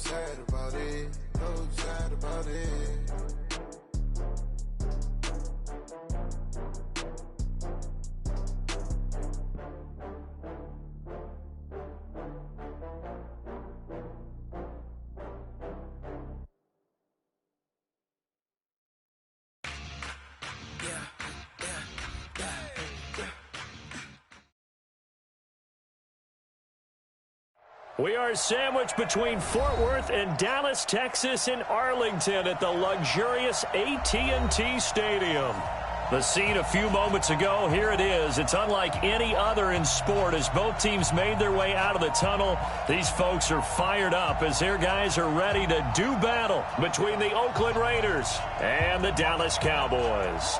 sad about it, so sad about it. We are sandwiched between Fort Worth and Dallas, Texas in Arlington at the luxurious AT&T Stadium. The scene a few moments ago, here it is. It's unlike any other in sport as both teams made their way out of the tunnel. These folks are fired up as their guys are ready to do battle between the Oakland Raiders and the Dallas Cowboys.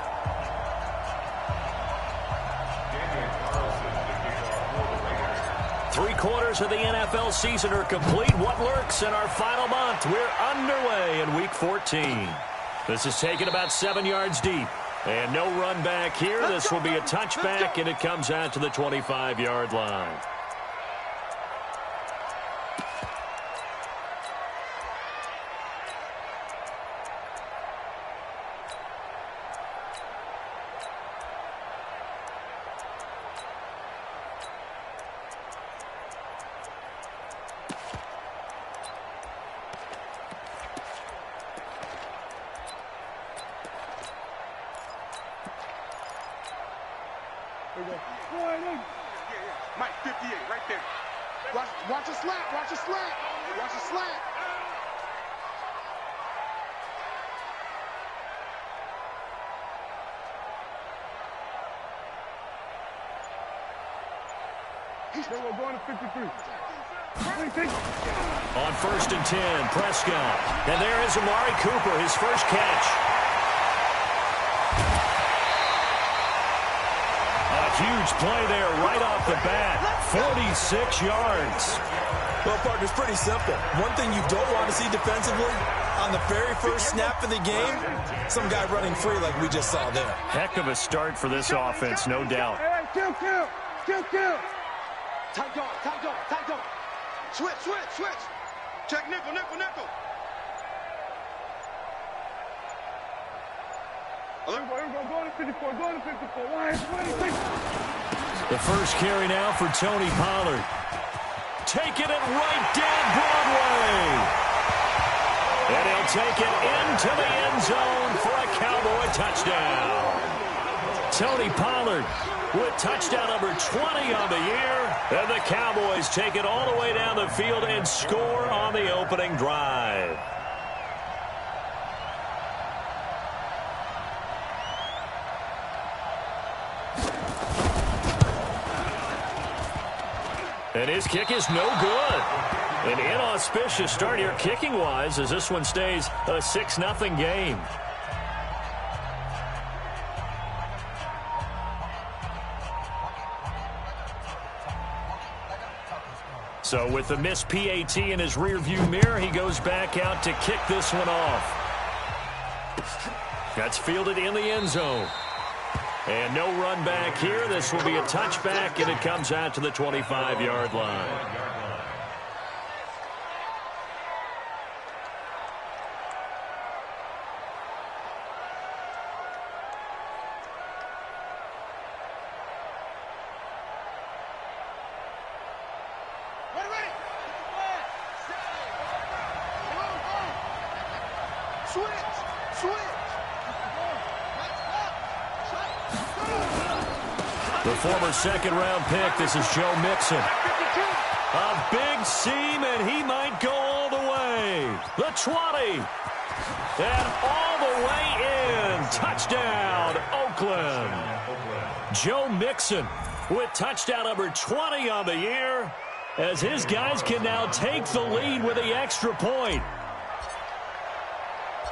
Three-quarters of the NFL season are complete. What lurks in our final month? We're underway in Week 14. This is taken about 7 yards deep. And no run back here. This will be a touchback, and it comes out to the 25-yard line. Mike, 58, right there. Watch a slant, watch a slant, watch a slant. We're going to 53. On 1st and 10, Prescott. And there is Amari Cooper, his first catch. Huge play there right off the bat. 46 yards. Well, partner, it's pretty simple. One thing you don't want to see defensively, on the very first snap of the game, some guy running free like we just saw there. Heck of a start for this offense, no doubt. Kill. Tight dog. Switch. Check nickel. Go to 54. The first carry now for Tony Pollard. Taking it right down Broadway. And he'll take it into the end zone for a Cowboy touchdown. Tony Pollard with touchdown number 20 on the year. And the Cowboys take it all the way down the field and score on the opening drive. And his kick is no good. An inauspicious start here kicking-wise as this one stays a 6-0 game. So with the missed PAT in his rearview mirror, he goes back out to kick this one off. That's fielded in the end zone. And no run back here. This will be a touchback, and it comes out to the 25-yard line. The former second-round pick, this is Joe Mixon. A big seam, and he might go all the way. The 20. And all the way in. Touchdown, Oakland. Joe Mixon with touchdown number 20 on the year, as his guys can now take the lead with the extra point.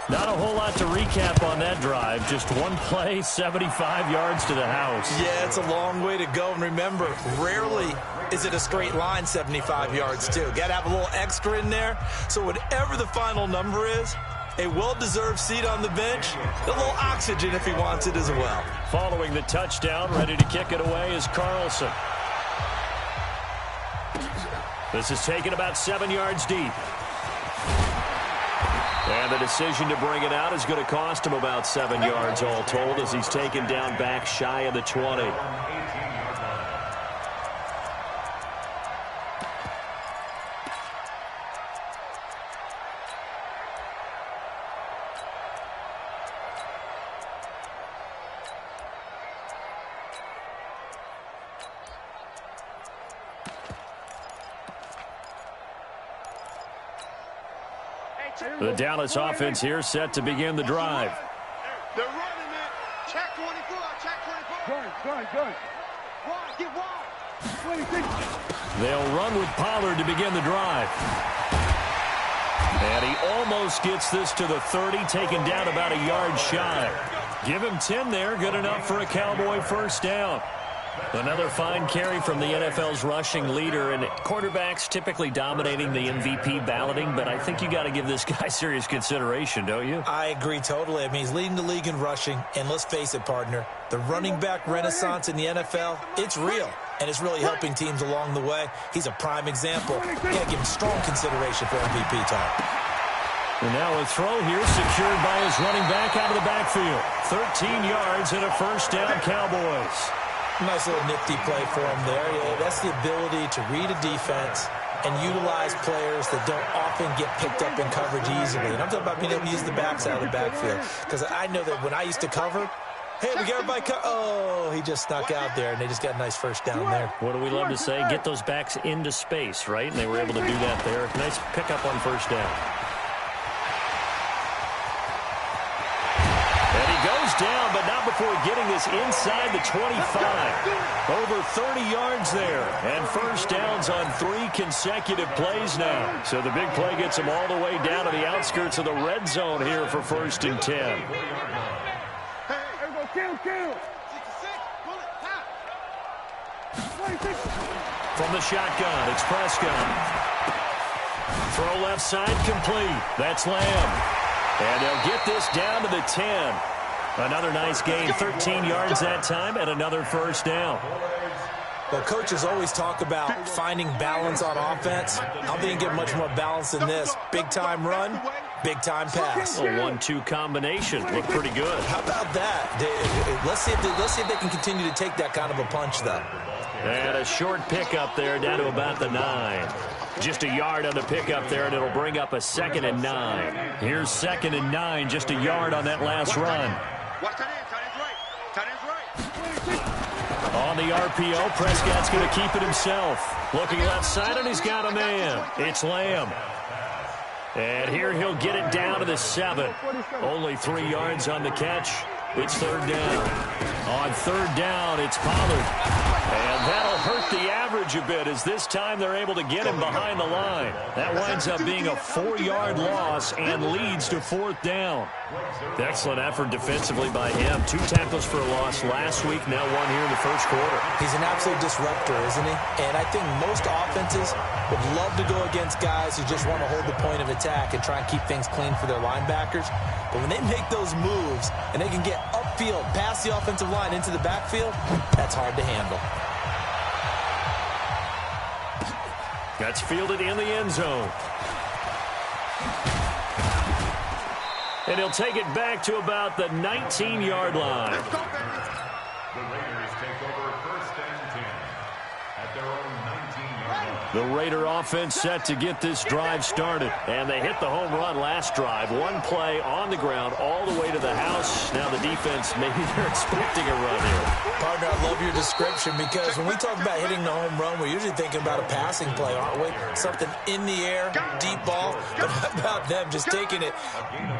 Not a whole lot to recap on that drive. Just one play, 75 yards to the house. Yeah, it's a long way to go. And remember, rarely is it a straight line 75 yards, too. Got to have a little extra in there. So whatever the final number is, a well-deserved seat on the bench, a little oxygen if he wants it as well. Following the touchdown, ready to kick it away is Carlson. This is taken about 7 yards deep. And the decision to bring it out is going to cost him about 7 yards all told as he's taken down back shy of the 20. The Dallas offense here set to begin the drive. They're running it. Check 24. Check 24. Good. Wide. Get wide. They'll run with Pollard to begin the drive. And he almost gets this to the 30, taken down about a yard shy. Give him 10 there, good enough for a Cowboy first down. Another fine carry from the NFL's rushing leader, and quarterbacks typically dominating the MVP balloting, but I think you got to give this guy serious consideration, don't you? I agree totally. I mean, he's leading the league in rushing, and let's face it, partner, the running back renaissance in the NFL, it's real, and it's really helping teams along the way. He's a prime example. You got to give him strong consideration for MVP talk. And now a throw here secured by his running back out of the backfield. 13 yards and a first down, Cowboys. Nice little nifty play for him there. Yeah, that's the ability to read a defense and utilize players that don't often get picked up in coverage easily. And I'm talking about being able to use the backs out of the backfield. Because I know that when I used to cover, hey, we got everybody oh, he just snuck out there, and they just got a nice first down there. What do we love to say? Get those backs into space, right? And they were able to do that there. Nice pickup on first down. Goes down, but not before getting this inside the 25. Over 30 yards there, and first downs on 3 consecutive plays now. So the big play gets him all the way down to the outskirts of the red zone here for first and 10. From the shotgun, it's Prescott. Throw left side complete. That's Lamb. And they'll get this down to the 10. Another nice gain, 13 yards that time, and another first down. Well, coaches always talk about finding balance on offense. I think you get much more balance than this. Big-time run, big-time pass. A 1-2 combination. Looked pretty good. How about that? Let's see if they can continue to take that kind of a punch, though. And a short pickup there down to about the 9. Just a yard on the pickup there, and it'll bring up a 2nd and 9. Here's 2nd and 9, just a yard on that last run. Watch tight end. Tight end's right. On the RPO, Prescott's going to keep it himself. Looking left side, and he's got a man. It's Lamb. And here he'll get it down to the 7. Only 3 yards on the catch. It's third down. On third down, it's Pollard. And that'll hurt the average a bit as this time they're able to get him behind the line. That winds up being a 4-yard loss and leads to fourth down. Excellent effort defensively by him. 2 tackles for a loss last week, now 1 here in the first quarter. He's an absolute disruptor, isn't he? And I think most offenses would love to go against guys who just want to hold the point of attack and try and keep things clean for their linebackers. But when they make those moves and they can get upfield, past the offensive line into the backfield, that's hard to handle. That's fielded in the end zone. And he'll take it back to about the 19-yard line. The Raiders take over first and 10 at their own 19-yard line. The Raider offense set to get this drive started. And they hit the home run last drive. 1 play on the ground all the way to the house. Now the defense, maybe they're expecting a run here. Partner, I love your description because when we talk about hitting the home run, we're usually thinking about a passing play, aren't we? Something in the air, deep ball. But how about them just taking it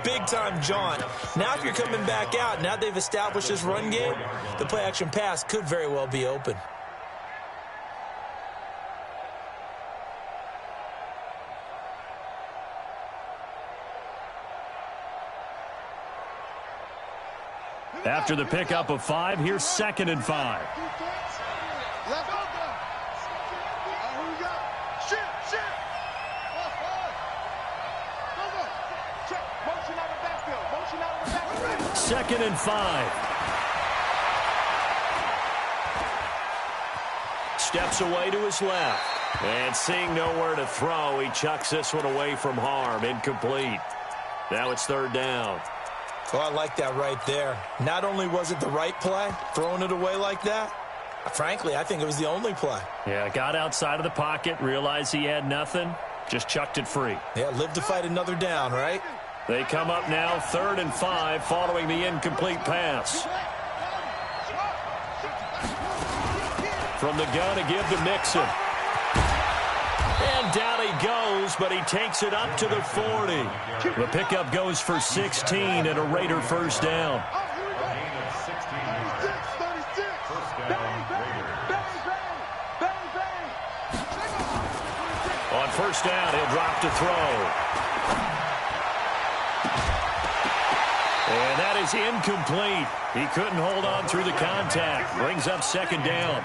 big-time jaunt? Now if you're coming back out, now they've established this run game, the play-action pass could very well be open. After the pickup of 5, here's 2nd and 5. Second and 5. Steps away to his left. And seeing nowhere to throw, he chucks this one away from harm. Incomplete. Now it's third down. Oh, I like that right there. Not only was it the right play, throwing it away like that, frankly, I think it was the only play. Yeah, got outside of the pocket, realized he had nothing, just chucked it free. Yeah, live to fight another down, right? They come up now 3rd and 5 following the incomplete pass. From the gun to give to Mixon. And down he goes, but he takes it up to the 40. The pickup goes for 16 and a Raider first down. On first down, he'll drop to throw. And that is incomplete. He couldn't hold on through the contact. Brings up second down.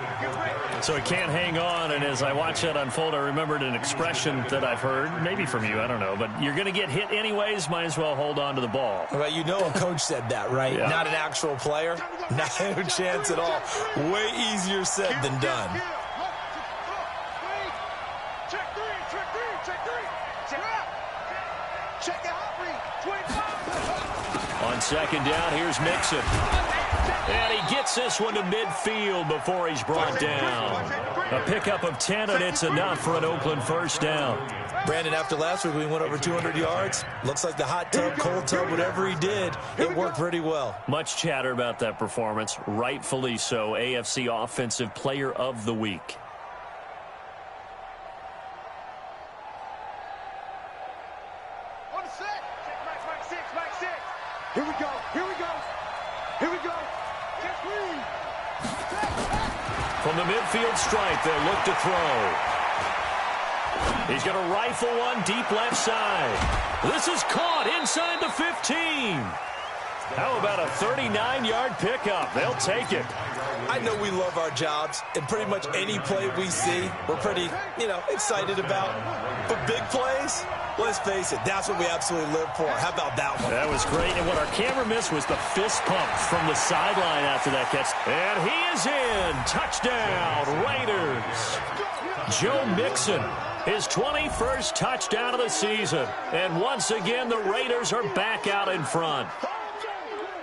So he can't hang on, and as I watch that unfold, I remembered an expression that I've heard, maybe from you, I don't know, but you're going to get hit anyways, might as well hold on to the ball. Well, you know a coach said that, right? Yeah. Not an actual player. Not a chance at all. Way easier said than done. On second down, here's Mixon. And he gets this one to midfield before he's brought down. A pickup of 10, and it's enough for an Oakland first down. Brandon, after last week we went over 200 yards. Looks like the hot tub, cold tub, whatever he did, it worked pretty well. Much chatter about that performance. Rightfully so. AFC Offensive Player of the Week. Here we go. Here we go. Here we go. From the midfield stripe, they'll look to throw. He's going to rifle one deep left side. This is caught inside the 15. How about a 39-yard pickup? They'll take it. I know we love our jobs, and pretty much any play we see, we're pretty, excited about. But big plays, let's face it, that's what we absolutely live for. How about that one? That was great, and what our camera missed was the fist pump from the sideline after that catch. And he is in. Touchdown, Raiders. Joe Mixon, his 21st touchdown of the season. And once again, the Raiders are back out in front.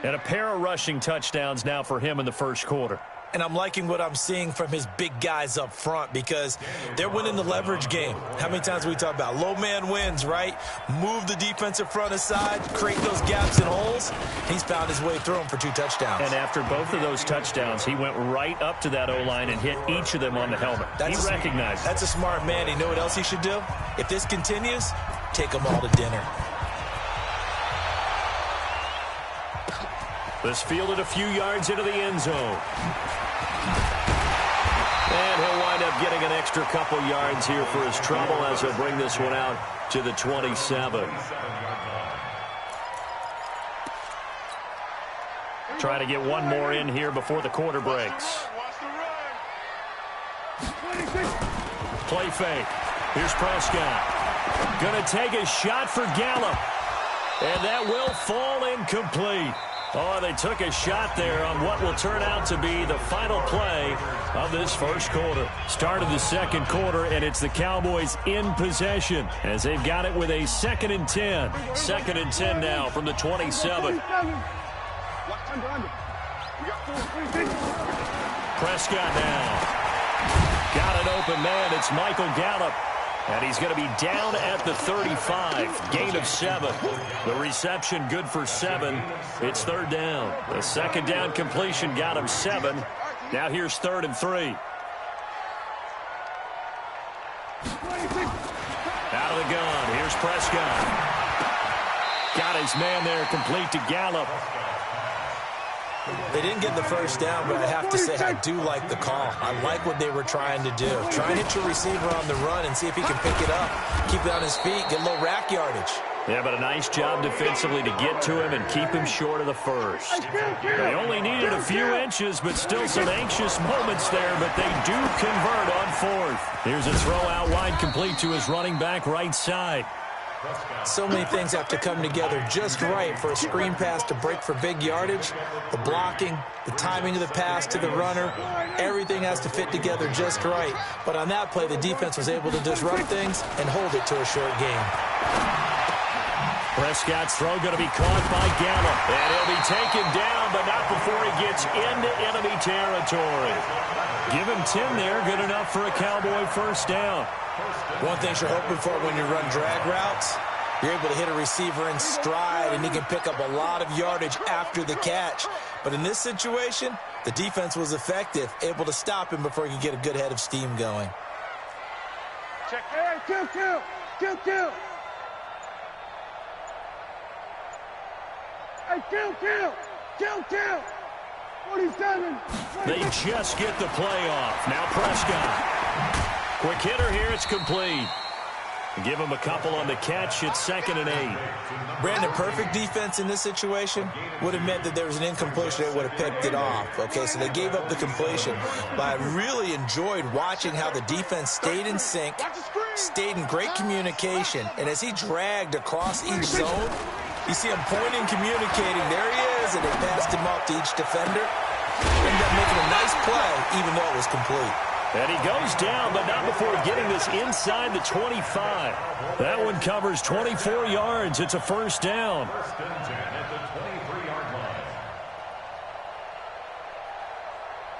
And a pair of rushing touchdowns now for him in the first quarter. And I'm liking what I'm seeing from his big guys up front because they're winning the leverage game. How many times we talk about low man wins, right? Move the defensive front aside, create those gaps and holes. He's found his way through them for 2 touchdowns. And after both of those touchdowns, he went right up to that O-line and hit each of them on the helmet. He recognized it. That's a smart man. You know what else he should do? If this continues, take them all to dinner. This fielded a few yards into the end zone. And he'll wind up getting an extra couple yards here for his trouble as he'll bring this one out to the 27. Trying to get one more in here before the quarter breaks. Play fake. Here's Prescott. Going to take a shot for Gallup. And that will fall incomplete. Oh, they took a shot there on what will turn out to be the final play of this first quarter. Start of the second quarter, and it's the Cowboys in possession as they've got it with a 2nd and 10. 2nd and 10 now from the 27. Prescott now. Got an open man. It's Michael Gallup. And he's going to be down at the 35. Gain of 7. The reception good for 7. It's third down. The second down completion got him 7. Now here's 3rd and 3. Out of the gun. Here's Prescott. Got his man there complete to Gallup. They didn't get the first down, but I have to say I do like the call. I like what they were trying to do. Try and hit your receiver on the run and see if he can pick it up. Keep it on his feet, get a little rack yardage. Yeah, but a nice job defensively to get to him and keep him short of the first. They only needed a few inches, but still some anxious moments there, but they do convert on 4th. Here's a throw out wide complete to his running back right side. So many things have to come together just right for a screen pass to break for big yardage. The blocking, the timing of the pass to the runner, everything has to fit together just right. But on that play, the defense was able to disrupt things and hold it to a short game. Prescott's throw going to be caught by Gallup. And he'll be taken down, but not before he gets into enemy territory. Give him 10 there, good enough for a Cowboy first down. One thing you're hoping for when you run drag routes, you're able to hit a receiver in stride, and he can pick up a lot of yardage after the catch. But in this situation, the defense was effective, able to stop him before he could get a good head of steam going. Check. Hey, kill. Hey, kill. 47. They just get the play off. Now Prescott. Quick hitter here. It's complete. Give him a couple on the catch. It's 2nd and 8. Brandon, perfect defense in this situation would have meant that there was an incompletion that would have picked it off. Okay, so they gave up the completion. But I really enjoyed watching how the defense stayed in sync, stayed in great communication, and as he dragged across each zone, you see him pointing, communicating. There he is, and they passed him off to each defender. Ended up making a nice play, even though it was complete. And he goes down, but not before getting this inside the 25. That one covers 24 yards. It's a first down. First and 10 at the 23-yard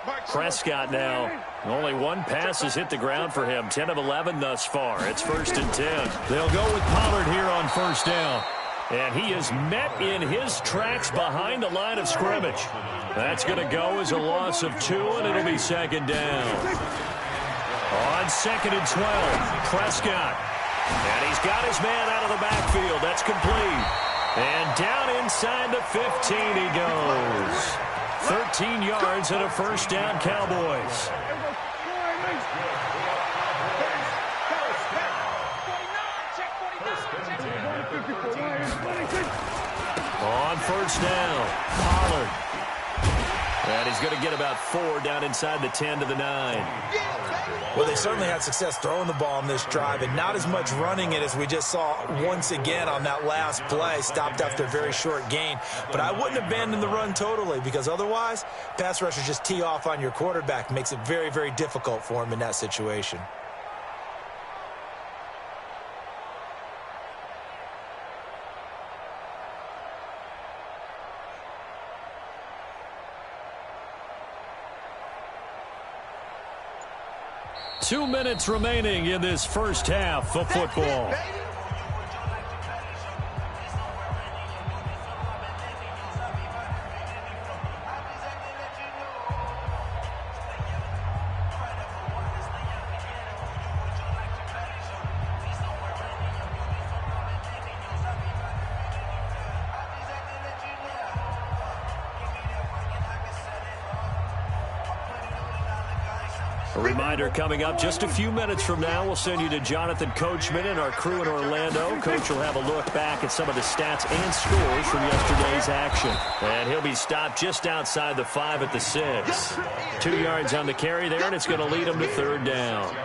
line. Prescott now. Only one pass has hit the ground for him. 10 of 11 thus far. It's 1st and 10. They'll go with Pollard here on first down. And he is met in his tracks behind the line of scrimmage. That's going to go as a loss of 2, and it'll be 2nd down. On 2nd and 12, Prescott. And he's got his man out of the backfield. That's complete. And down inside the 15 he goes. 13 yards and a first down, Cowboys. On first down, Pollard. And he's going to get about 4 down inside the 10 to the 9. Well, they certainly had success throwing the ball on this drive, and not as much running it as we just saw once again on that last play, stopped after a very short gain. But I wouldn't abandon the run totally, because otherwise, pass rushers just tee off on your quarterback. Makes it very, very difficult for him in that situation. Two minutes remaining in this first half of football. A reminder coming up just a few minutes from now, we'll send you to Jonathan Coachman and our crew in Orlando. Coach will have a look back at some of the stats and scores from yesterday's action. And he'll be stopped just outside the 5 at the 6. 2 yards on the carry there, and it's going to lead him to 3rd down.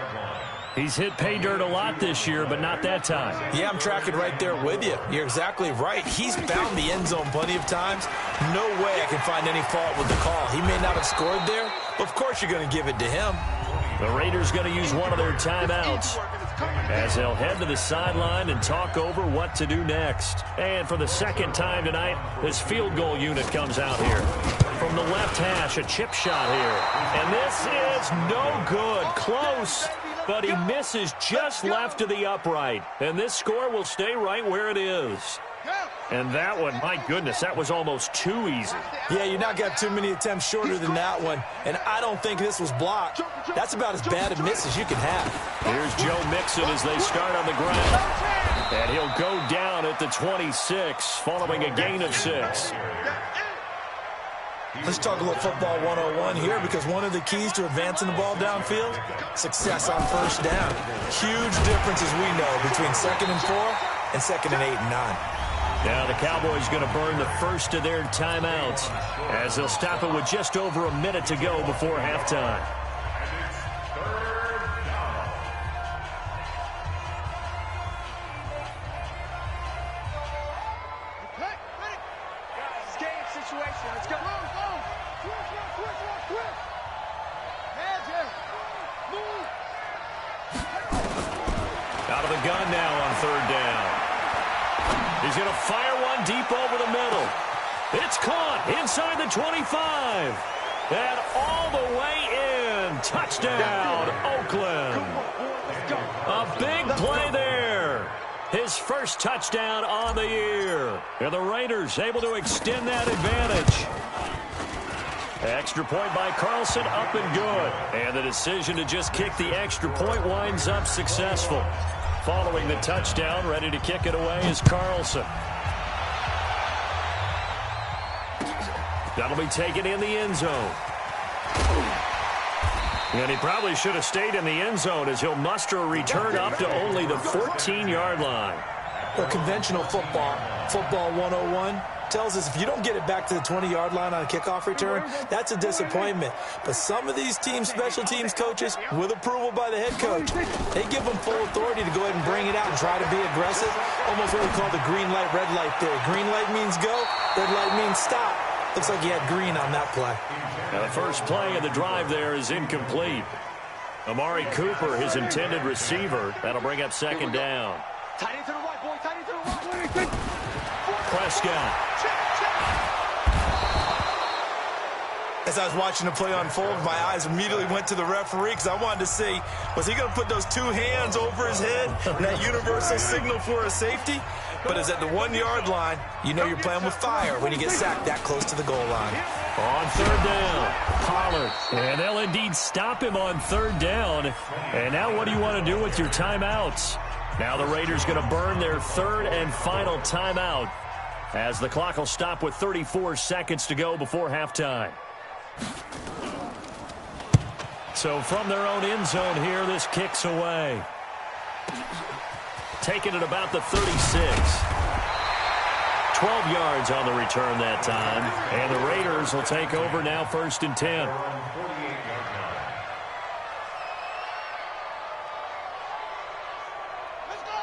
He's hit pay dirt a lot this year, but not that time. Yeah, I'm tracking right there with you. You're exactly right. He's found the end zone plenty of times. No way I can find any fault with the call. He may not have scored there, but of course you're going to give it to him. The Raiders going to use one of their timeouts as they'll head to the sideline and talk over what to do next. And for the second time tonight, this field goal unit comes out here. From the left hash, a chip shot here. And this is no good. Close, but he misses just left of the upright. And this score will stay right where it is. And that one, my goodness, that was almost too easy. Yeah, you're not got too many attempts shorter than that one. And I don't think this was blocked. That's about as bad a miss as you can have. Here's Joe Mixon as they start on the ground. And he'll go down at the 26, following a gain of 6. Let's talk a little football 101 here, because one of the keys to advancing the ball downfield, success on first down. Huge difference, as we know, between 2nd and 4 and 2nd and 8 and 9. Now the Cowboys going to burn the first of their timeouts as they'll stop it with just over a minute to go before halftime. It's game situation. Let's go. Out of the gun now on 3rd down. He's going to fire one deep over the middle. It's caught inside the 25. And all the way in. Touchdown, Oakland. A big play there. His first touchdown on the year. And the Raiders able to extend that advantage. Extra point by Carlson, up and good. And the decision to just kick the extra point winds up successful. Following the touchdown, ready to kick it away is Carlson. That'll be taken in the end zone. And he probably should have stayed in the end zone as he'll muster a return up to only the 14-yard line. Well, conventional football 101, tells us if you don't get it back to the 20-yard line on a kickoff return, that's a disappointment. But some of these team special teams coaches, with approval by the head coach, they give them full authority to go ahead and bring it out and try to be aggressive. Almost what we call the green light, red light theory. Green light means go, red light means stop. Looks like he had green on that play. Now the first play of the drive there is incomplete. Amari Cooper, his intended receiver. That'll bring up second down. Tight end to the right, boy. Tight end to the right. Prescott. As I was watching the play unfold, my eyes immediately went to the referee because I wanted to see, was he going to put those two hands over his head and that universal signal for a safety? But it's at the 1-yard line. You know you're playing with fire when you get sacked that close to the goal line. On third down, Pollard. And they'll indeed stop him on third down. And now what do you want to do with your timeouts? Now the Raiders going to burn their third and final timeout as the clock will stop with 34 seconds to go before halftime. So from their own end zone here, this kicks away. Taking it about the 36. 12 yards on the return that time. And the Raiders will take over now, 1st and 10.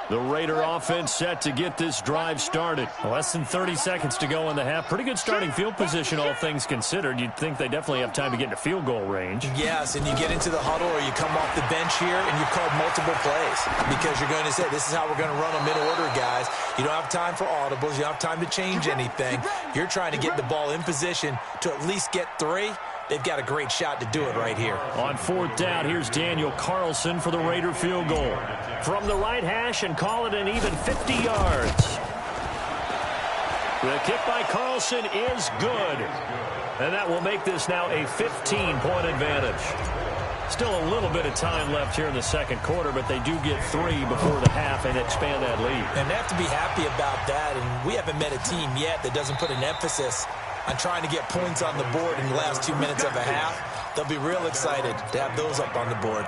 The Raider offense set to get this drive started. Less than 30 seconds to go in the half. Pretty good starting field position, all things considered. You'd think they definitely have time to get into field goal range. Yes, and you get into the huddle or you come off the bench here and you've called multiple plays because you're going to say, this is how we're going to run them in order, guys. You don't have time for audibles. You don't have time to change anything. You're trying to get the ball in position to at least get 3. They've got a great shot to do it right here. On 4th down, here's Daniel Carlson for the Raider field goal. From the right hash and call it an even 50 yards. The kick by Carlson is good. And that will make this now a 15-point advantage. Still a little bit of time left here in the second quarter, but they do get 3 before the half and expand that lead. And they have to be happy about that. And we haven't met a team yet that doesn't put an emphasis on trying to get points on the board in the last 2 minutes of a half. They'll be real excited to have those up on the board.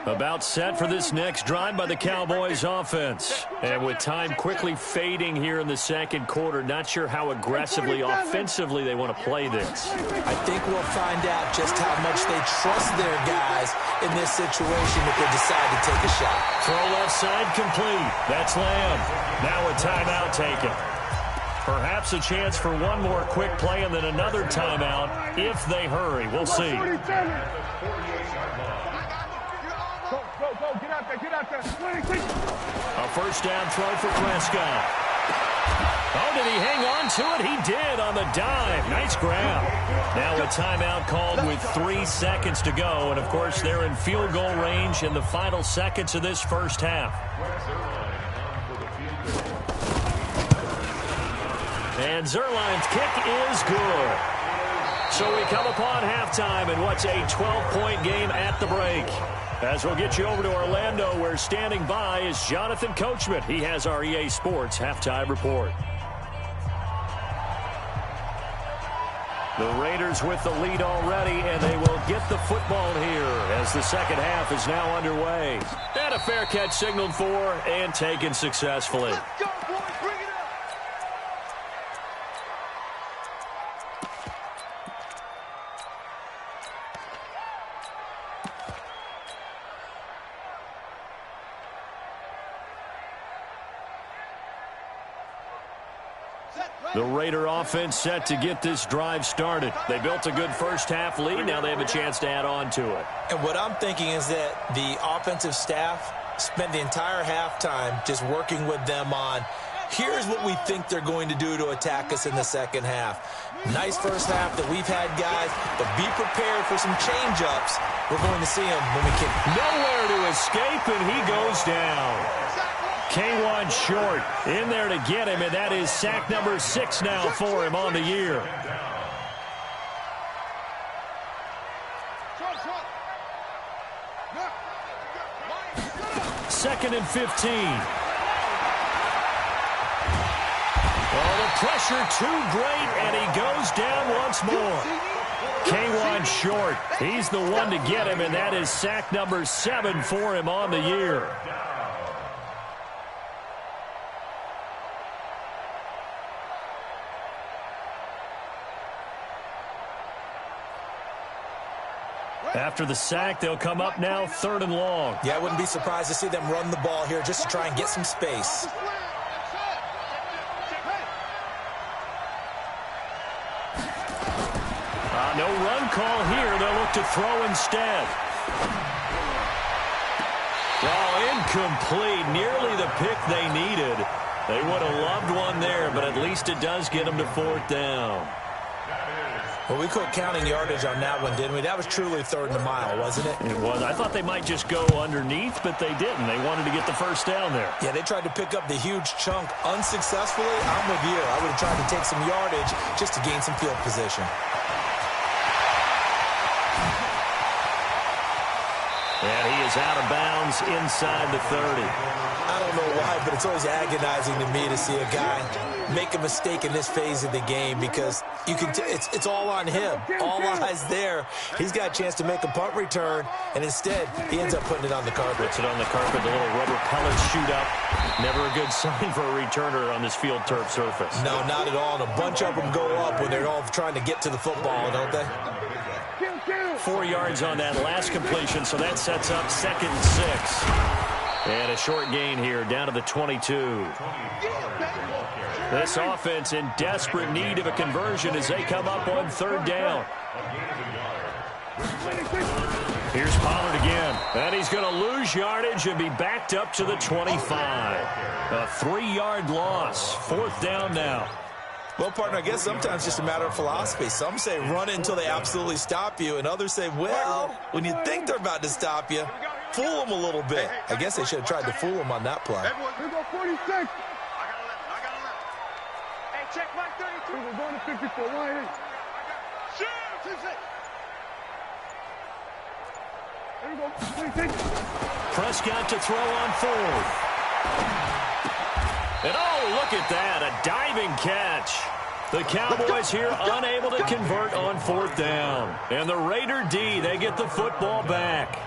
About set for this next drive by the Cowboys offense. And with time quickly fading here in the second quarter, not sure how aggressively, offensively they want to play this. I think we'll find out just how much they trust their guys in this situation if they decide to take a shot. Throw left side complete. That's Lamb. Now a timeout taken. Perhaps a chance for one more quick play and then another timeout if they hurry. We'll see. Go, get out there. A first down throw for Prescott. Oh, did he hang on to it? He did on the dive. Nice grab. Now a timeout called with 3 seconds to go. And, of course, they're in field goal range in the final seconds of this first half. And Zerline's kick is good. So we come upon halftime in what's a 12-point game at the break. As we'll get you over to Orlando, where standing by is Jonathan Coachman. He has our EA Sports halftime report. The Raiders with the lead already, and they will get the football here as the second half is now underway. And a fair catch signaled for and taken successfully. Let's go, boys. Bring it up. The Raider offense set to get this drive started. They built a good first-half lead. Now they have a chance to add on to it. And what I'm thinking is that the offensive staff spent the entire halftime just working with them on, here's what we think they're going to do to attack us in the second half. Nice first half that we've had, guys, but be prepared for some change-ups. We're going to see them when we kick. Nowhere to escape, and he goes down. K1 short in there to get him, and that is sack number 6 now for him on the year. Second and 15. Oh, the pressure too great, and he goes down once more. K1 short. He's the one to get him, and that is sack number 7 for him on the year. After the sack, they'll come up now 3rd and long. Yeah, I wouldn't be surprised to see them run the ball here just to try and get some space. No run call here. They'll look to throw instead. Oh, incomplete. Nearly the pick they needed. They would have loved one there, but at least it does get them to 4th down. Well, we quit counting yardage on that one, didn't we? That was truly 3rd and a mile, wasn't it? It was. I thought they might just go underneath, but they didn't. They wanted to get the first down there. Yeah, they tried to pick up the huge chunk unsuccessfully. I'm with you. I would have tried to take some yardage just to gain some field position. And he is out of bounds inside the 30. I don't know why, but it's always agonizing to me to see a guy make a mistake in this phase of the game because you can. It's all on him. All eyes there. He's got a chance to make a punt return, and instead he ends up putting it on the carpet. Puts it on the carpet. The little rubber pellets shoot up. Never a good sign for a returner on this field turf surface. No, not at all. And a bunch of them go up when they're all trying to get to the football, don't they? 4 yards on that last completion, so that sets up 2nd and 6. And a short gain here, down to the 22. This offense in desperate need of a conversion as they come up on 3rd down. Here's Pollard again. And he's going to lose yardage and be backed up to the 25. A 3-yard loss. 4th down now. Well, partner, I guess sometimes it's just a matter of philosophy. Some say run it until they absolutely stop you, and others say, well, when you think they're about to stop you, fool them a little bit. I guess they should have tried to fool them on that play. Here go 46. I got 11. Hey, check my 32. We're going to 54. Line in. Shoot! There you go. 26. Prescott to throw on 4th. And oh, look at that, a diving catch. The Cowboys here unable to convert on 4th down. And the Raider D, they get the football back.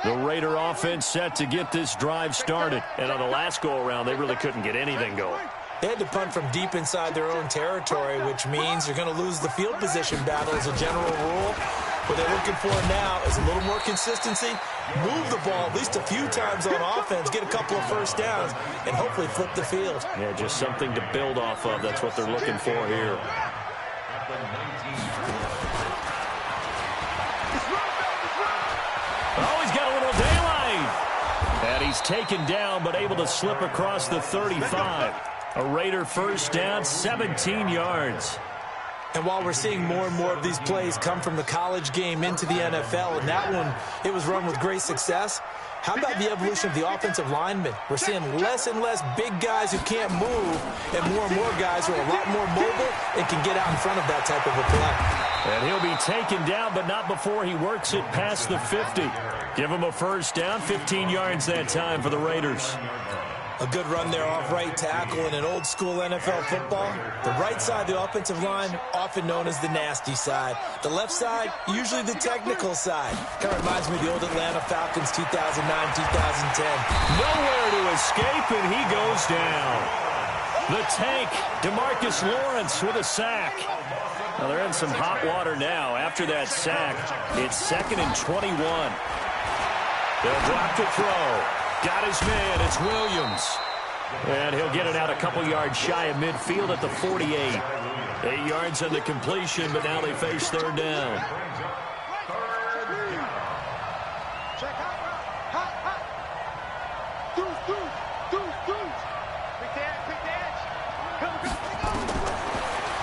The Raider offense set to get this drive started. And on the last go-around, they really couldn't get anything going. They had to punt from deep inside their own territory, which means you're going to lose the field position battle as a general rule. What they're looking for now is a little more consistency, move the ball at least a few times on offense, get a couple of first downs, and hopefully flip the field. Yeah, just something to build off of. That's what they're looking for here. Oh, he's got a little daylight. And he's taken down, but able to slip across the 35. A Raider first down, 17 yards. And while we're seeing more and more of these plays come from the college game into the NFL, and that one, it was run with great success, how about the evolution of the offensive linemen? We're seeing less and less big guys who can't move, and more guys who are a lot more mobile and can get out in front of that type of a play. And he'll be taken down, but not before he works it past the 50. Give him a first down, 15 yards that time for the Raiders. A good run there off right tackle in an old-school NFL football. The right side of the offensive line, often known as the nasty side. The left side, usually the technical side. Kind of reminds me of the old Atlanta Falcons 2009-2010. Nowhere to escape, and he goes down. The tank, DeMarcus Lawrence with a sack. Now they're in some hot water now. After that sack, it's 2nd and 21. They'll drop to throw. Got his man, it's Williams. And he'll get it out a couple yards shy of midfield at the 48. 8 yards on the completion, but now they face third down.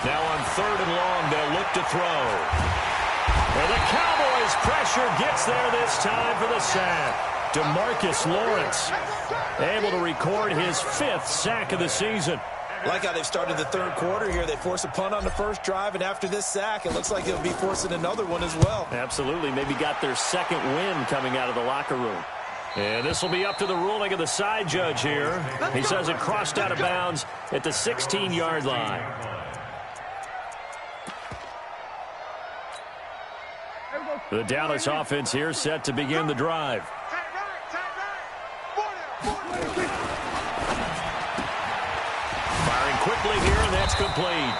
Now on third and long, they'll look to throw. And the Cowboys pressure gets there this time for the sack. DeMarcus Lawrence able to record his 5th sack of the season. Like how they've started the third quarter here. They force a punt on the first drive, and after this sack, it looks like they'll be forcing another one as well. Absolutely. Maybe got their second win coming out of the locker room. And this will be up to the ruling of the side judge here. He says it crossed out of bounds at the 16-yard line. The Dallas offense here set to begin the drive. Firing quickly here, and that's complete.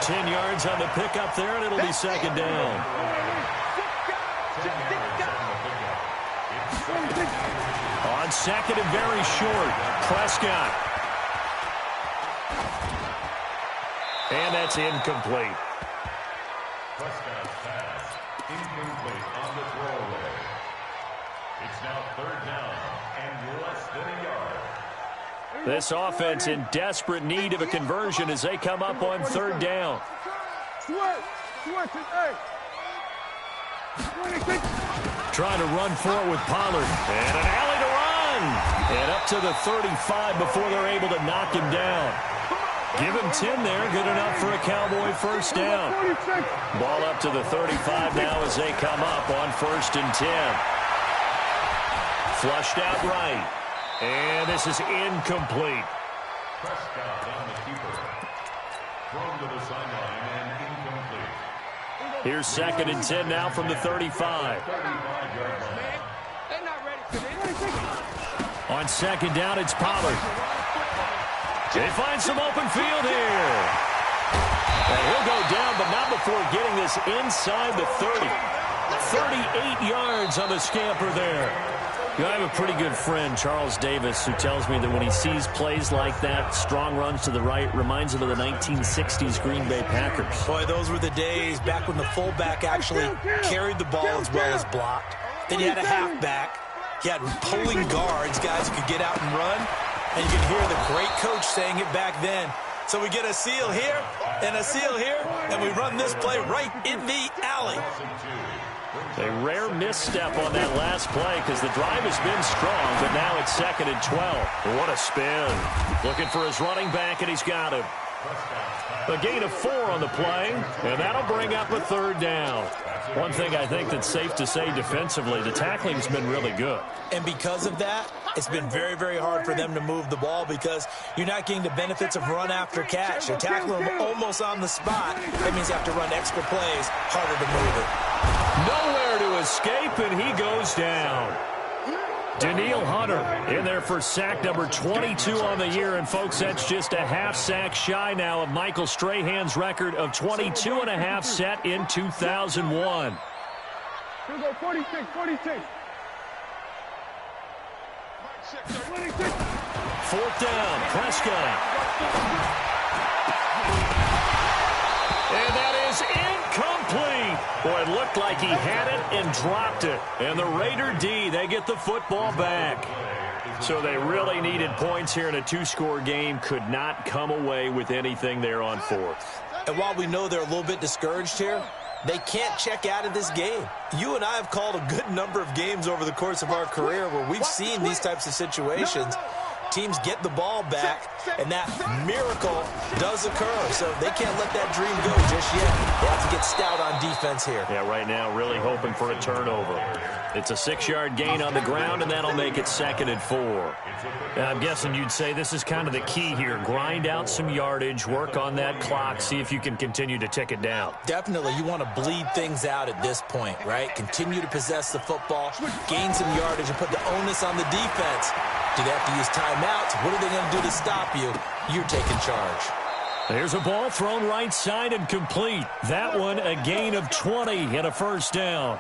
10 yards on the pickup there, and it'll be second down. On second and very short, Prescott. And that's incomplete. Prescott's pass incomplete on the throwaway. It's now third down and less than a yard. This offense in desperate need of a conversion as they come up on third down. Trying to run for it with Pollard. And an alley to run. And up to the 35 before they're able to knock him down. Give him 10 there. Good enough for a Cowboy first down. Ball up to the 35 now as they come up on first and 10. Flushed out right. And this is incomplete. Prescott on the keeper. Thrown to the sideline and incomplete. Here's second and 10 now from the 35. 35-yard line. They're not ready for this. On second down, it's Pollard. They find some open field here. And he'll go down, but not before getting this inside the 30. 38 yards on the scamper there. You know, I have a pretty good friend, Charles Davis, who tells me that when he sees plays like that, strong runs to the right, reminds him of the 1960s Green Bay Packers. Boy, those were the days back when the fullback actually carried the ball as well as blocked. Then you had a halfback. You had pulling guards, guys who could get out and run. And you could hear the great coach saying it back then. So we get a seal here and a seal here, and we run this play right in the alley. A rare misstep on that last play because the drive has been strong, but now it's second and 12. What a spin. Looking for his running back, and he's got him. A gain of 4 on the play, and that'll bring up a third down. One thing I think that's safe to say defensively, the tackling's been really good. And because of that, it's been very, very hard for them to move the ball because you're not getting the benefits of run after catch. You're tackling them almost on the spot. That means you have to run extra plays, harder to move it. Nowhere to escape, and he goes down. Daniil Hunter in there for sack number 22 on the year. And, folks, that's just a half sack shy now of Michael Strahan's record of 22 and a half set in 2001. Here we go, 46, 46. Fourth down, Prescott. And that is incomplete. Boy, it looked like he had it and dropped it. And the Raider D, they get the football back. So they really needed points here in a 2-score game. Could not come away with anything there on fourth. And while we know they're a little bit discouraged here, they can't check out of this game. You and I have called a good number of games over the course of our career where we've seen these types of situations. Teams get the ball back, and that miracle does occur. So they can't let that dream go just yet. They have to get stout on defense here. Yeah, right now really hoping for a turnover. It's a 6-yard gain on the ground, and that'll make it second and 4. I'm guessing you'd say this is kind of the key here. Grind out some yardage, work on that clock, see if you can continue to tick it down. Definitely, you want to bleed things out at this point, right? Continue to possess the football, gain some yardage, and put the onus on the defense. Do they have to use timeouts? What are they going to do to stop you? You're taking charge. There's a ball thrown right side and complete. That one a gain of 20 and a first down.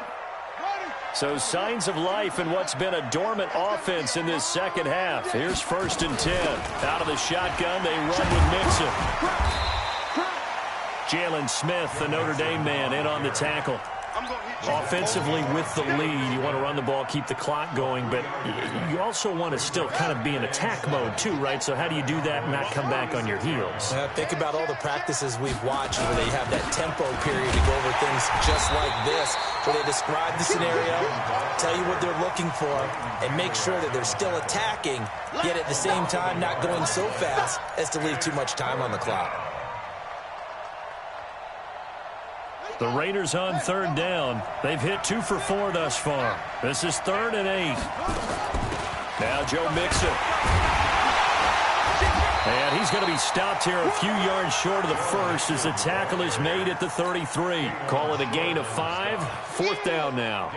So signs of life in what's been a dormant offense in this second half. Here's 1st and 10. Out of the shotgun, they run with Mixon. Jalen Smith, the Notre Dame man, in on the tackle. Offensively with the lead, you want to run the ball, keep the clock going, but you also want to still kind of be in attack mode too, right? So how do you do that and not come back on your heels? Think about all the practices we've watched where they have that tempo period to go over things just like this, where they describe the scenario, tell you what they're looking for, and make sure that they're still attacking, yet at the same time not going so fast as to leave too much time on the clock. The Raiders on 3rd down. They've hit 2 for 4 thus far. This is 3rd and 8. Now Joe Mixon. And he's going to be stopped here a few yards short of the first as the tackle is made at the 33. Call it a gain of 5. 4th down now.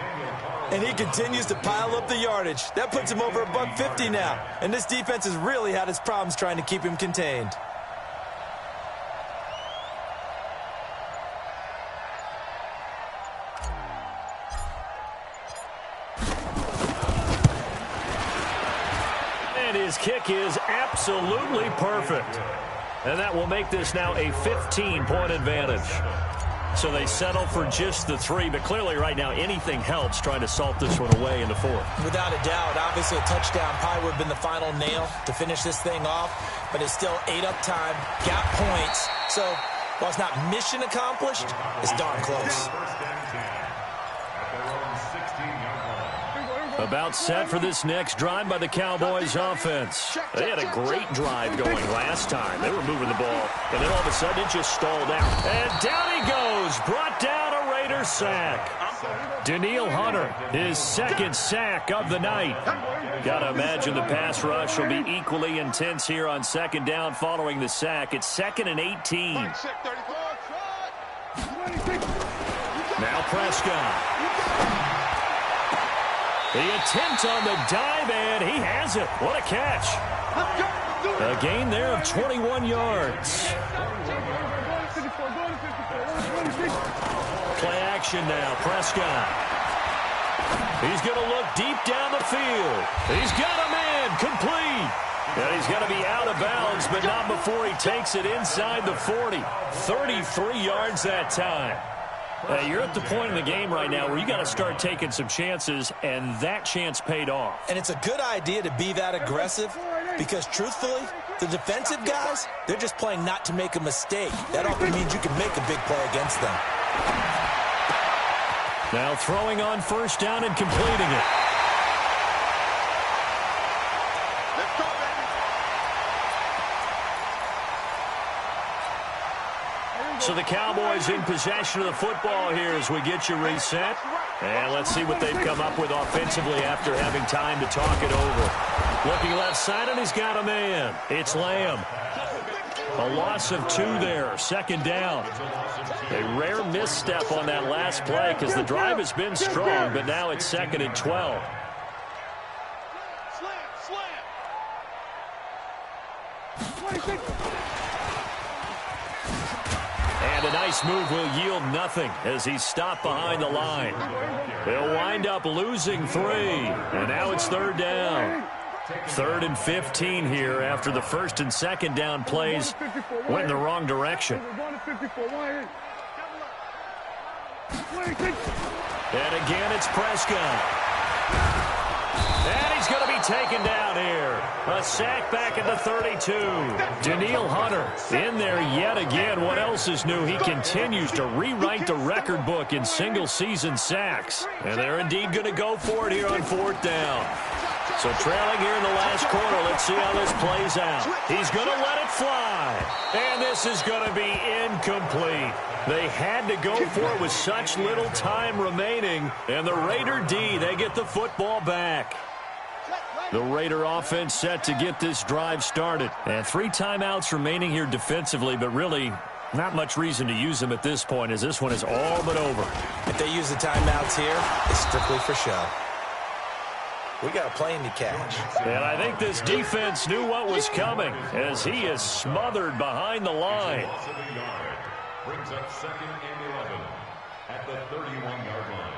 And he continues to pile up the yardage. That puts him over $150 now. And this defense has really had its problems trying to keep him contained. His kick is absolutely perfect. And that will make this now a 15-point advantage. So they settle for just the 3, but clearly right now anything helps trying to salt this one away in the 4th. Without a doubt, obviously a touchdown probably would have been the final nail to finish this thing off, but it's still 8 up time, got points. So while it's not mission accomplished, it's darn close. About set for this next drive by the Cowboys offense. They had a great drive going last time. They were moving the ball, and then all of a sudden it just stalled out. And down he goes, brought down a Raider sack. Danielle Hunter, his 2nd sack of the night. Got to imagine the pass rush will be equally intense here on 2nd down following the sack. It's 2nd and 18. Now Prescott. The attempt on the dive, and he has it. What a catch. A gain there of 21 yards. Play action now, Prescott. He's going to look deep down the field. He's got a man, complete. And he's going to be out of bounds, but not before he takes it inside the 40. 33 yards that time. You're at the point in the game right now where you got to start taking some chances, and that chance paid off. And it's a good idea to be that aggressive because, truthfully, the defensive guys, they're just playing not to make a mistake. That often means you can make a big play against them. Now throwing on 1st down and completing it. So the Cowboys in possession of the football here as we get you reset. And let's see what they've come up with offensively after having time to talk it over. Looking left side, and he's got a man. It's Lamb. A loss of 2 there, 2nd down. A rare misstep on that last play because the drive has been strong, but now it's 2nd and 12. And a nice move will yield nothing as he's stopped behind the line. They'll wind up losing 3, and now it's 3rd down. 3rd and 15 here after the 1st and 2nd down plays went in the wrong direction. And again, it's Prescott. And he's going to be taken down here. A sack back at the 32. Danielle Hunter in there yet again. What else is new? He continues to rewrite the record book in single-season sacks. And they're indeed going to go for it here on 4th down. So trailing here in the last quarter, let's see how this plays out. He's going to let it fly. And this is going to be incomplete. They had to go for it with such little time remaining. And the Raider D, they get the football back. The Raider offense set to get this drive started. And 3 timeouts remaining here defensively, but really not much reason to use them at this point as this one is all but over. If they use the timeouts here, it's strictly for show. We got a plane to catch. And I think this defense knew what was coming as he is smothered behind the line. Brings up 2nd and 11 at the 31-yard line.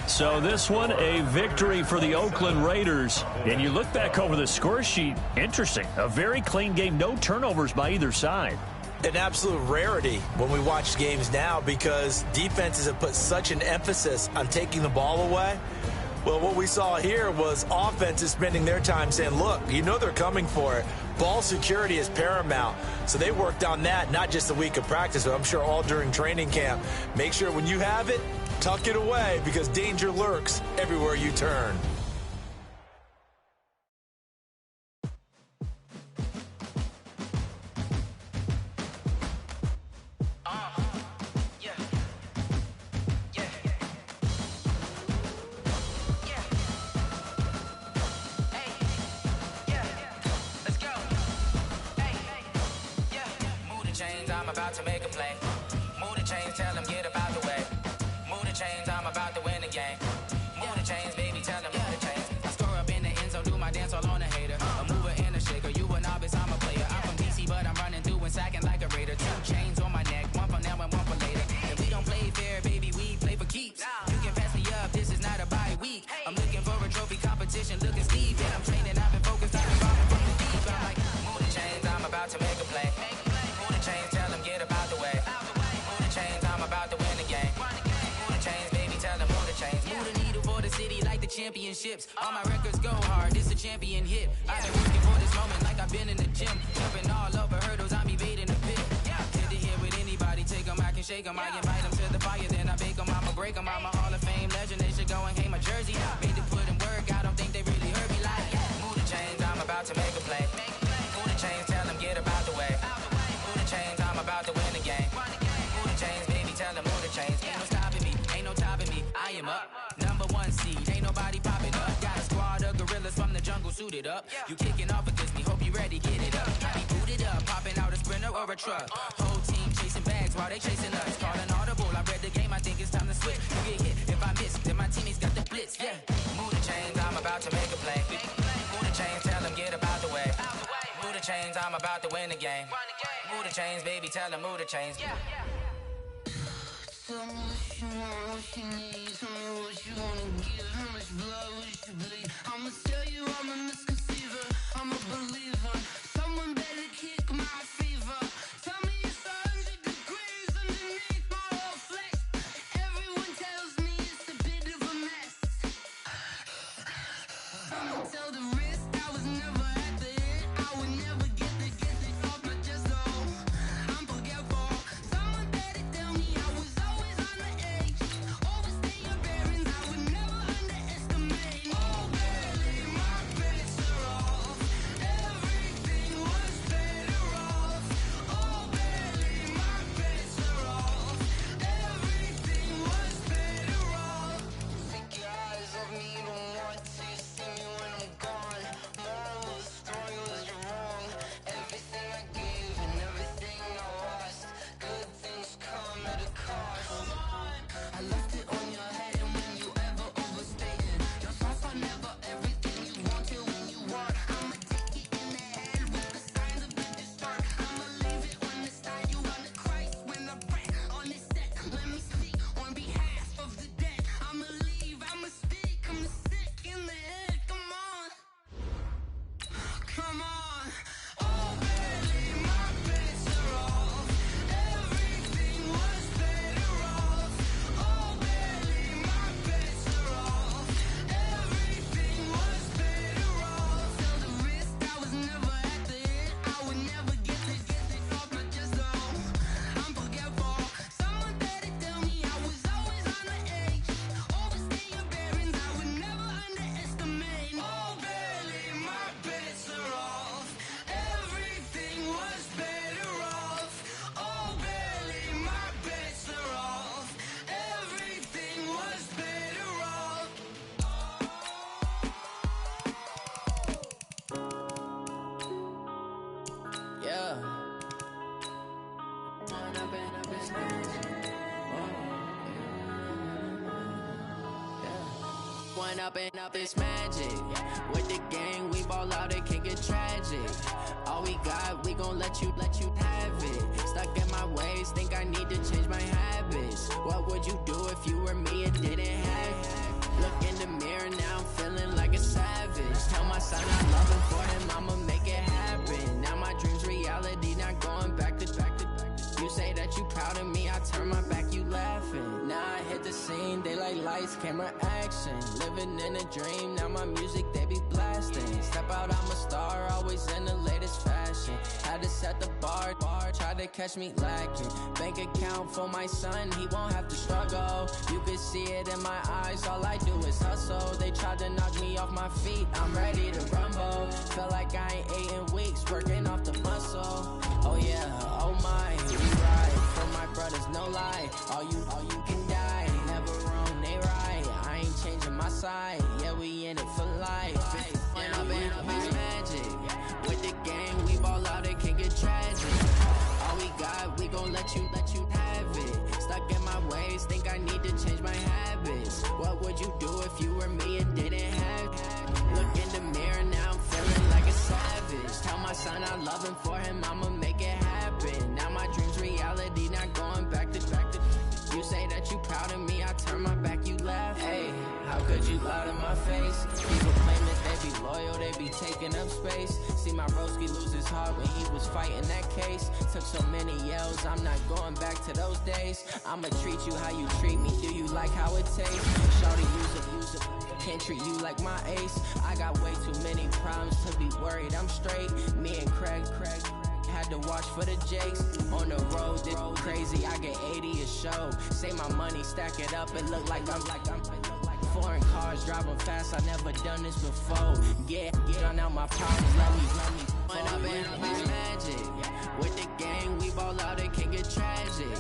So this one, a victory for the Oakland Raiders. And you look back over the score sheet, interesting. A very clean game, no turnovers by either side. An absolute rarity when we watch games now because defenses have put such an emphasis on taking the ball away. Well, what we saw here was offenses spending their time saying, look, you know they're coming for it. Ball security is paramount. So they worked on that, not just a week of practice, but I'm sure all during training camp. Make sure when you have it, tuck it away because danger lurks everywhere you turn. I'm about to make a play. Move the chains, tell them get about the way. Move the chains, I'm about to win the game. Move the chains, baby, tell them move the chains. I score up in the end zone, do my dance all on a hater. A mover and a shaker, you a novice, I'm a player. I'm from DC, but I'm running through and sacking like a raider. 2 chains on my neck, one for now and one for later. If we don't play fair, baby, we play for keeps. You can pass me up, this is not a bye week. I'm looking for a trophy competition, looking Steve. And I'm training, I've been focused, I've been bombing from the deep. I'm like, move the chains, I'm about to make a play. Move the chains, tell them get about the way. Move the chains, I'm about to win the game. Move the chains, baby, tell them move the chains. Move the needle for the city like the championships. All my records go hard, this a champion hit. I've been working for this moment like I've been in the gym. Jumping all over hurdles, I'm evading the pit. Hit to hit with anybody, take them, I can shake them. I invite them to the fire, then I bake them, I'ma break them. I'm a Hall of Fame legend, they should go and hang my jersey. Made to put in work, I don't think they really heard me like. Move the chains, I'm about to make a play. Move the chains, tell them get about the way. Move the chains, I'm about to win the game. Move the chains, baby, tell them move the chains. Ain't no stopping me, ain't no topping me. I am up, #1 seed, ain't nobody popping up. Got a squad of gorillas from the jungle suited up. You kicking off against me, hope you ready, get it up. I be booted up, popping out a sprinter or a truck. Whole team chasing bags while they chasing us. Calling audible, I read the game, I think it's time to switch. You get hit, if I miss, then my teammates got the blitz, yeah. Move the chains, I'm about to make a play. Move the chains, tell them get about the way. Move the chains, I'm about to win the game. Move the chains, baby, tell them move the chains. Tell me what you want, what you need. Tell me what you wanna give. How much blood would you bleed? I'ma tell you I'm a misconceiver. I'm a believer. Someone better kick my fever. Tell me it's 100 degrees underneath my whole flesh. Everyone tells me it's a bit of a mess. I'ma tell the risk I was never at the end. I would never get it off my chest though. I'm forgetful. Someone better tell me I was always on the edge. Overstay your bearings, I would never underestimate. Oh, barely, my bets are off. Everything was better off. Oh, barely, my bets are off. Everything was better off. Take your eyes off me, don't want to see me when I'm gone. Moral of the story was you're wrong. Everything I gave and everything I lost. Good things come at a cost. I left it on your head and when you ever overstated. Your thoughts are never everything you wanted when you want. I'ma take it in the head with the signs of the distort. I'ma leave it on the side. You want to Christ when I pray on this set. Let me speak on behalf of the dead. I'ma leave, I'ma speak. I'm sick in the head. Come on. Come on. Oh, barely, my bets are off. Everything was better off. Oh, barely, my bets are off. Everything was better off. Tell the risk I was never at the end. I would never get it off my chest though. I'm forgetful. Someone better tell me I was always on the edge. Overstay your bearings, I would never underestimate. Oh, barely, my bets are off. Everything was better off. Oh, barely, my bets are off. Everything was better off. Yeah. One up and up is magic. With the gang, we ball out, it can get tragic. All we got, we gon' let you have it. Stuck in my ways, think I need to change my habits. What would you do if you were me and didn't have feeling like a savage. Tell my son I love him, for him I'ma make it happen. Now my dreams reality, not going back to. You say that you proud of me, I turn my back, you laughing. Now I hit the scene, they like lights, camera, action. Living in a dream, now my music they be blasting. Step out, I'm a star, always in the latest fashion. Had to set the bar, try to catch me lacking. Bank account for my son, he won't have to struggle. You can see it in my eyes, all I do is hustle. They tried to knock me off my feet, I'm ready to rumble. Feel like I ain't ate in weeks, working off the muscle. Oh yeah, oh my, we ride for my brothers, no lie. All you can die, never wrong, they right. I ain't changing my side, yeah, we in it for life. When I'm in a magic, with the gang, we ball out, it can get tragic. All we got, we gon' let you have it. Stuck in my ways, think I need to change my habits. What would you do if you were me and didn't have it? Look in the mirror, now I'm feeling like a savage. Tell my son I love him, for him I'ma make it happen. Now my dreams reality, not going back to. You say that you proud of me, I turn my back, you laugh. Hey, how could you lie to my face? People claim that they be loyal, they be taking up space. See my broski lose his heart when he was fighting that case. Took so many yells, I'm not going back to those days. I'ma treat you how you treat me, do you like how it tastes? Shawty, use it, can't treat you like my ace. I got way too many problems to be worried, I'm straight. Me and Craig had to watch for the Jakes. On the road, this crazy, I get 80 a show. Say my money, stack it up, it look like I'm foreign cars, driving fast, I never done this before. Get on out my problems, let me when I'm in a magic. With the gang, we ball out, it can get tragic.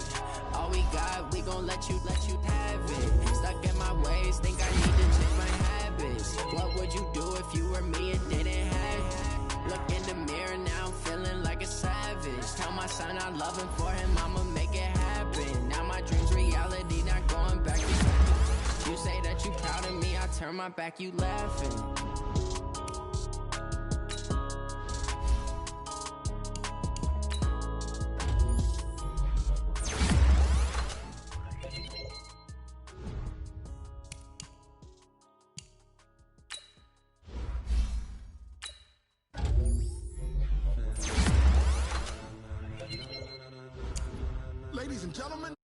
All we got, we gon' let you have it. Stuck in my ways, think I need to change my habits. What would you do if you were me and didn't have it? Look in the mirror, now I'm feeling like a savage. Tell my son I love him, for him I'ma make it happen. Now my dreams reality, not going back to. You say that you proud of me, I turn my back, you laughing. Ladies and gentlemen.